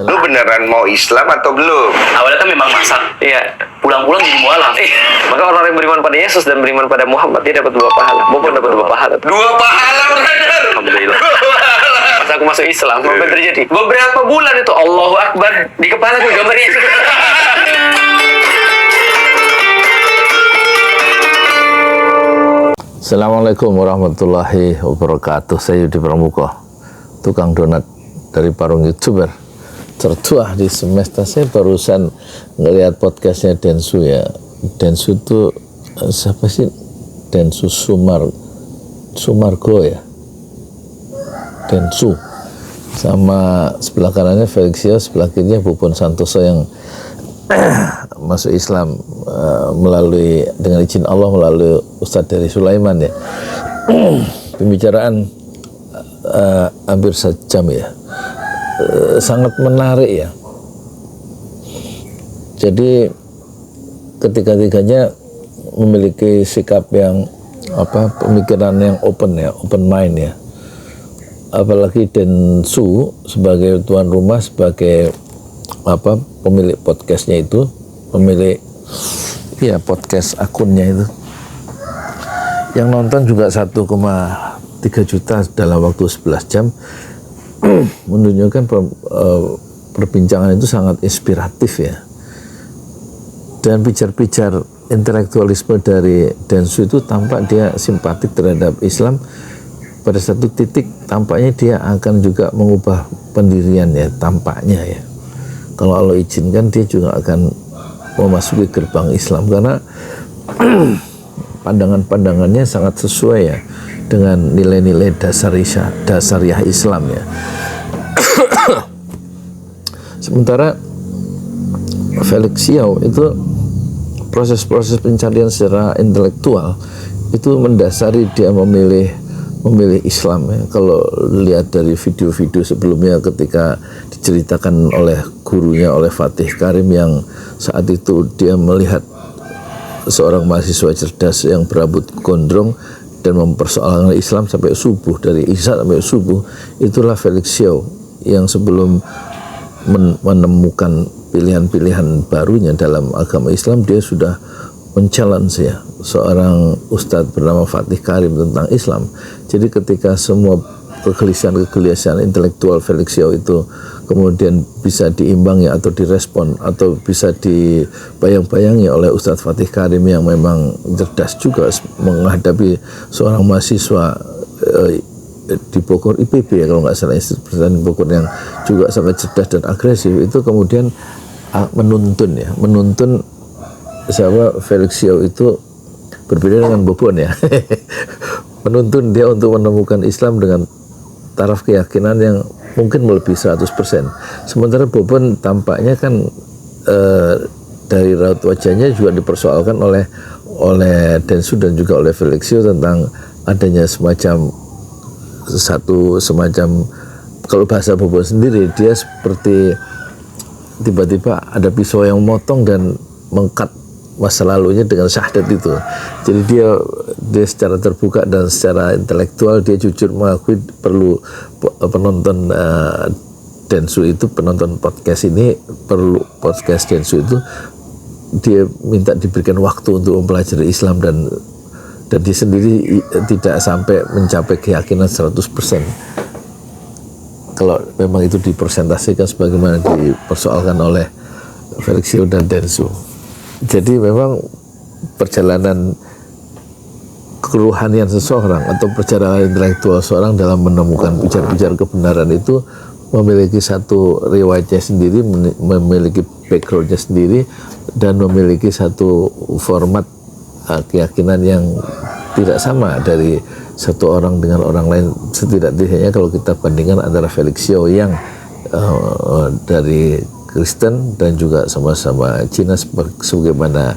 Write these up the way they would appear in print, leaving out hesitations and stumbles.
Lu beneran mau Islam atau belum? Awalnya kan memang masak, iya. Pulang-pulang jadi mualaf. Maka orang yang beriman pada Yesus dan beriman pada Muhammad, dia dapat 2 pahala. Bobon dapat 2 pahala. 2 pahala, brother. Alhamdulillah. Pas aku masuk Islam, apa yang terjadi? Beberapa bulan itu Allahu Akbar di kepala gue gambar Yesus. Assalamualaikum warahmatullahi wabarakatuh. Saya Yudi Pramuko, tukang donat dari Parung YouTuber tertua di semesta. Saya barusan ngelihat podcastnya Densu ya. Densu itu siapa sih? Densu Sumargo ya. Densu. Sama sebelah kanannya Felixio, sebelah kirinya Bobon Santoso yang masuk Islam melalui, dengan izin Allah, melalui Ustadz dari Sulaiman ya. Pembicaraan hampir sejam ya. Sangat menarik ya. Jadi ketiga-tiganya memiliki sikap yang pemikiran yang open ya, open mind ya. Apalagi Densu sebagai tuan rumah, sebagai pemilik podcastnya itu, pemilik ya podcast akunnya itu, yang nonton juga 1,3 juta dalam waktu 11 jam. Menunjukkan perbincangan itu sangat inspiratif ya. Dan pijar-pijar intelektualisme dari Densu itu tampak dia simpatik terhadap Islam. Pada satu titik tampaknya dia akan juga mengubah pendirian ya, tampaknya ya. Kalau Allah izinkan dia juga akan memasuki gerbang Islam, karena pandangan-pandangannya sangat sesuai ya dengan nilai-nilai dasariah Islam ya. Sementara Felixio itu proses-proses pencarian secara intelektual itu mendasari dia memilih Islam ya. Kalau lihat dari video-video sebelumnya ketika diceritakan oleh gurunya, oleh Fatih Karim, yang saat itu dia melihat seorang mahasiswa cerdas yang berambut gondrong dan mempersoalkan Islam sampai subuh, dari Isya sampai subuh. Itulah Felixio yang sebelum menemukan pilihan-pilihan barunya dalam agama Islam, dia sudah men-challenge ya seorang ustadz bernama Fatih Karim tentang Islam. Jadi ketika semua kegelisahan intelektual Felixio itu kemudian bisa diimbangi atau direspon atau bisa dibayang-bayangi oleh Ustadz Fatih Karim yang memang cerdas juga menghadapi seorang mahasiswa di Bogor IPB ya kalau nggak salah, Institut di Bogor, yang juga sangat cerdas dan agresif, itu kemudian menuntun siapa Felixio itu berbeda dengan Bobon ya. Menuntun dia untuk menemukan Islam dengan taraf keyakinan yang mungkin melebihi 100%. Sementara Bobon tampaknya kan dari raut wajahnya juga dipersoalkan oleh Densu dan juga oleh Felixio tentang adanya semacam kalau bahasa Bobon sendiri, dia seperti tiba-tiba ada pisau yang memotong dan mengkat masa lalunya dengan syahadat itu. Jadi dia secara terbuka dan secara intelektual dia jujur mengakui perlu penonton Densu itu, penonton podcast ini, perlu podcast Densu itu, dia minta diberikan waktu untuk mempelajari Islam, dan dia sendiri tidak sampai mencapai keyakinan 100%. Kalau memang itu dipresentasikan sebagaimana dipersoalkan oleh Felixio dan Densu. Jadi memang perjalanan keruhanian seseorang atau perjalanan intelektual seorang dalam menemukan pijar-pijar kebenaran itu memiliki satu riwayatnya sendiri, memiliki backgroundnya sendiri, dan memiliki satu format keyakinan yang tidak sama dari satu orang dengan orang lain. Setidaknya kalau kita bandingkan antara Felixio yang dari Kristen dan juga sama-sama Cina sebagaimana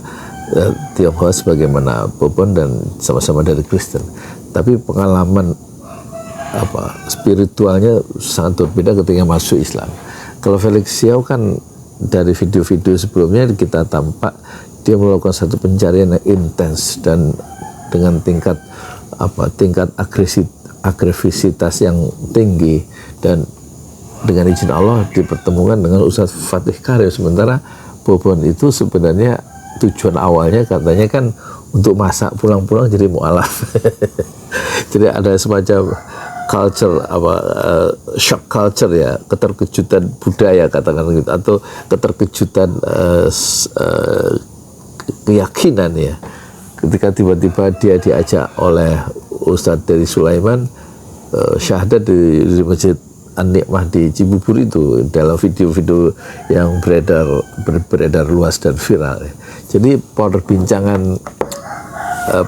Tionghoa, sebagaimana Bobon, dan sama-sama dari Kristen, tapi pengalaman spiritualnya sangat berbeda ketika masuk Islam. Kalau Felixio kan dari video-video sebelumnya kita tampak dia melakukan satu pencarian yang intens dan dengan tingkat agresivitas yang tinggi, dan dengan izin Allah dipertemukan dengan Ustadz Fatih Karyo. Sementara Bobon itu sebenarnya tujuan awalnya katanya kan untuk masak pulang-pulang jadi mu'alaf. Jadi ada semacam culture shock culture ya, keterkejutan budaya katakan gitu, atau keterkejutan keyakinan ya, ketika tiba-tiba dia diajak oleh Ustadz dari Sulaiman syahadat di Masjid An-Nikmah di Cibubur itu, dalam video-video yang beredar luas dan viral ya. Jadi perbincangan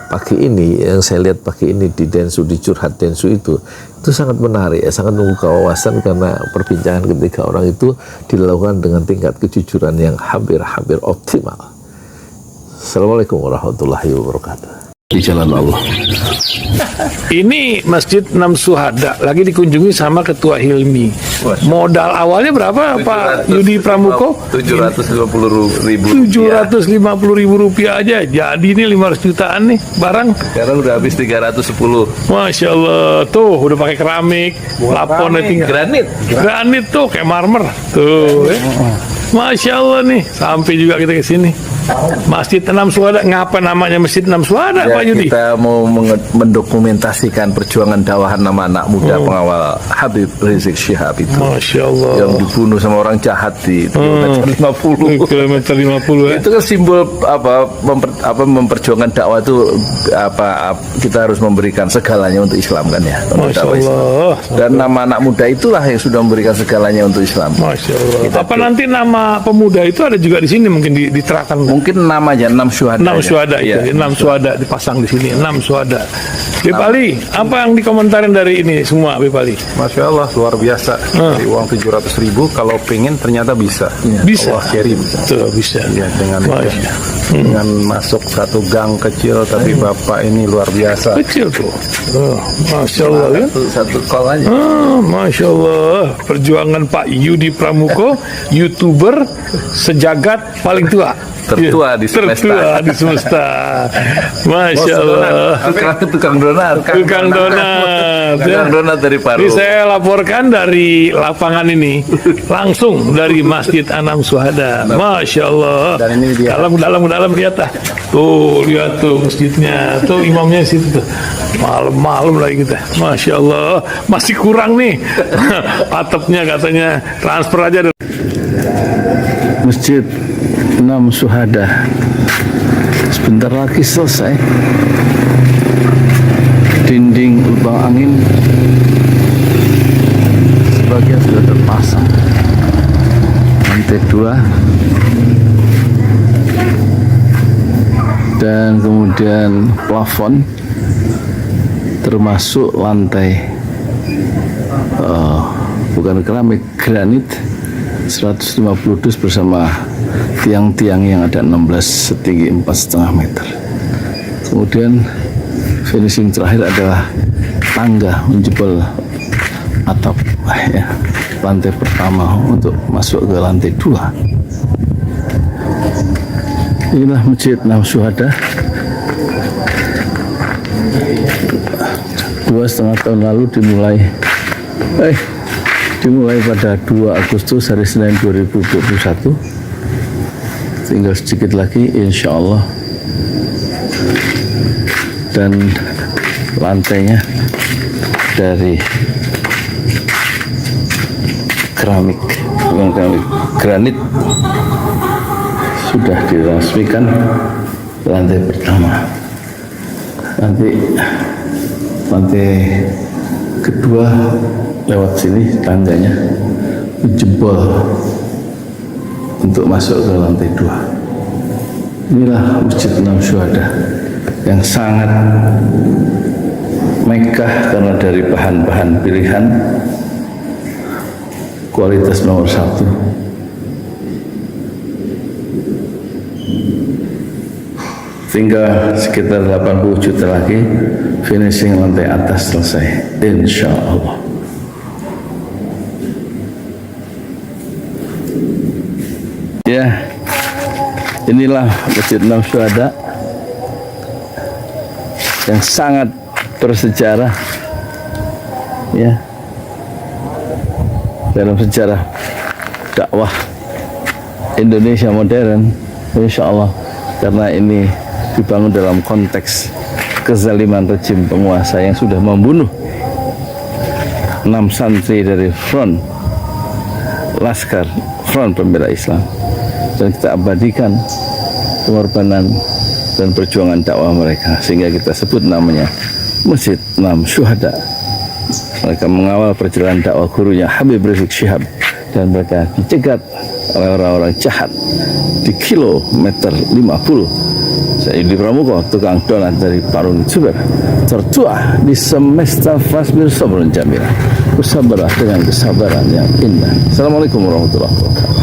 pagi ini yang saya lihat pagi ini di Densu, di Curhat Densu itu sangat menarik ya, sangat membuka wawasan, karena perbincangan ketiga orang itu dilakukan dengan tingkat kejujuran yang hampir optimal. Assalamualaikum warahmatullahi wabarakatuh. Di jalan Allah. Ini Masjid Enam Syuhada lagi dikunjungi sama Ketua Hilmi. Modal awalnya berapa Pak Yudi Pramuko? 750.000. 750.000 rupiah aja. Jadi ini 500 jutaan nih barang. Sekarang udah habis 310. Masya Allah, tuh udah pakai keramik, laponnya tinggal. Granit tuh kayak marmer. Tuh, Masya Allah nih, sampai juga kita ke sini. Masjid Enam Syuhada, ngapa namanya Masjid Enam Syuhada, Pak Yudi? Kita mau mendokumentasikan perjuangan dakwah nama anak muda pengawal Habib Rizik Syihab itu. Masya Allah. Yang dibunuh sama orang jahat di kilometer 50. Kilometer 50 ya. Itu kan simbol memperjuangkan dakwah itu kita harus memberikan segalanya untuk Islam kan ya. Masya Allah. Dan nama anak muda itulah yang sudah memberikan segalanya untuk Islam. Masya Allah. Apa nanti nama pemuda itu ada juga di sini mungkin diterahkan? Mungkin namanya 6 syuhada. 6 syuhada itu, ya. 6 syuhada dipasang di sini, 6 syuhada. Bip Ali, apa yang dikomentarin dari ini semua, Bip Ali? Masya Allah, luar biasa. Dari uang 700.000, kalau pengen ternyata bisa. Bisa. Allah kirim. Tuh, bisa. Ya, dengan masuk satu gang kecil, tapi Bapak ini luar biasa. Kecil tuh. Oh, Masya Allah ya. Satu call aja. Masya Allah. Perjuangan Pak Yudi Pramuko, YouTuber sejagat paling tua. Tertua di semesta. Tertua di semesta. Masya Allah. Tukang donat. Tukang donat. Tukang donat dari Paru. Ini saya laporkan dari lapangan ini, langsung dari Masjid Anam Syuhada. Masya Allah. Dan ini dia. Dalam lihat ah. Tuh lihat tuh masjidnya. Tuh imamnya situ tuh. Malam-malam lagi kita. Masya Allah. Masih kurang nih. Atapnya katanya transfer aja. Masjid Enam Syuhada sebentar lagi selesai. Dinding lubang angin sebagian sudah terpasang, lantai 2, dan kemudian plafon termasuk lantai bukan keramik, granit 150 dus bersama tiang-tiang yang ada 16 setinggi 4,5 meter. Kemudian finishing terakhir adalah tangga menjebol atap ya, lantai pertama untuk masuk ke lantai 2. Inilah Masjid Enam Syuhada. 2,5 tahun lalu dimulai pada 2 Agustus hari Senin 2021. Tinggal sedikit lagi insya Allah, dan lantainya dari keramik, bukan keramik, granit sudah diresmikan lantai pertama. Nanti lantai kedua lewat sini tangganya jebol untuk masuk ke lantai 2. Inilah Masjid Enam Syuhada yang sangat megah karena dari bahan-bahan pilihan, kualitas nomor 1. Tinggal sekitar 80 juta lagi finishing lantai atas selesai, insya Allah. Ya, inilah Masjid Enam Syuhada yang sangat bersejarah, ya, dalam sejarah dakwah Indonesia modern, insya Allah, karena ini dibangun dalam konteks kezaliman rejim penguasa yang sudah membunuh 6 santri dari front Laskar Front Pembela Islam, dan kita abadikan pengorbanan dan perjuangan dakwah mereka sehingga kita sebut namanya Masjid 6 Syuhada. Mereka mengawal perjalanan dakwah gurunya Habib Rizik Syihab, dan mereka dicegat oleh orang-orang jahat di kilometer 50. Saya Yudi Pramuko, tukang donat dari Parung Juber, tertua di semesta fasbir sabrun jamil. Bersabarlah dengan kesabaran yang indah. Assalamualaikum warahmatullahi wabarakatuh.